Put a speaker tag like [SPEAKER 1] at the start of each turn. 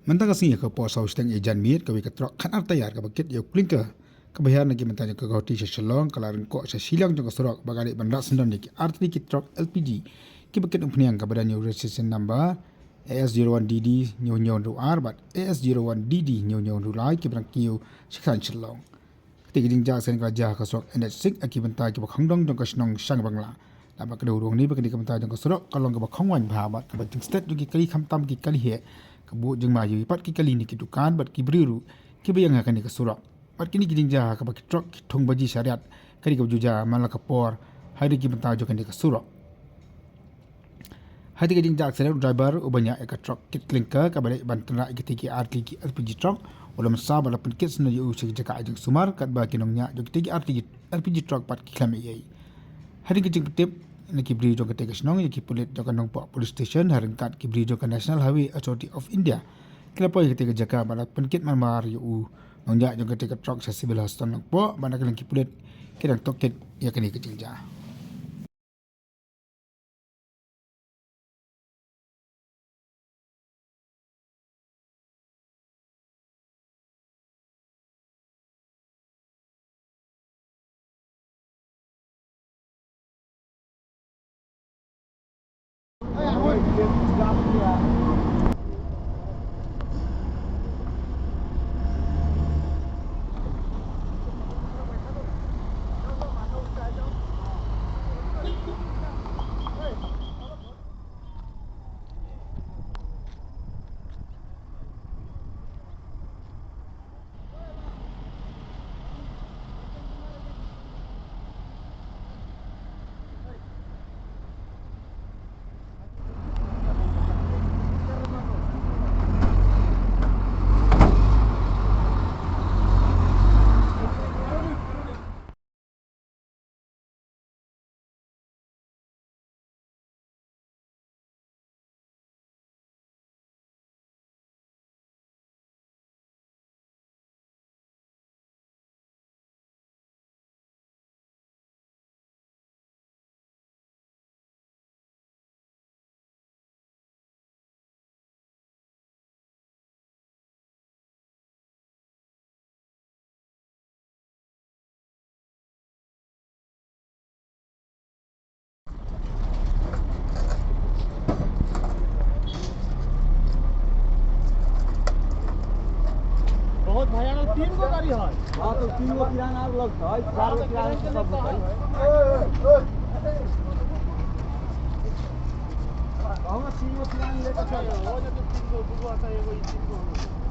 [SPEAKER 1] Mentang kasih ke pos saus teng ejan mit ke truk kan artayar ke bakit yo klinker kebayar lagi mentang ke gauti seselong kalarin ko sa silang jong sorok bagari bandak sendon ni arti ki truk LPG ki bakit umpniang ke badan yo registration number AS01DD nyo ru R bat AS01DD nyo ru lai ki brang kiyo sikhan selong ketika jingjak sen kerja ke sorok NH6 aki bentai ki bakhang dong jong ke senong sang bangla dapat kedua ruang ni bagi kementai jong ke sorok kalong ke bakhang wan bahabat ke bating state ki kali khamtam ki kali he kebut jeng maju ipat ki kali ni ki dukan bat ki beriru ki bayang akan ni ke surak bat kini ki jingjah ke baki truk ki thong baji syariat kali ke juja malah ke por hari ki bentai jong ni ke surak hari ki jingjah sel driver ubanya ke truk ki klinker ke balik bantana ki tiki RT ki LPG truck ulam sa bala pen kit sna yu sik jaka ajeng sumar kat ba ki nongnya jong tiki RT LPG truck pat ki klam ye hari ki jing tip neki beri jong ketek senong ki pulit jong kanong police station harengkat ki beri jong National Highway Authority of India kenapa ketek jaka balak penkit marmar yu nongja jong ketek truck sa civil hospital nong po bana kelang ki pulit kedang toket ya kini kecingja
[SPEAKER 2] बहुत भयानक 3 गो गाड़ी है। हां तो 3 गो किराना आग लग है 4 गो किराना से सब होतै हम 3 गो किराना लेके चल हो जे 3 गो दुगो आता एगो 3 गो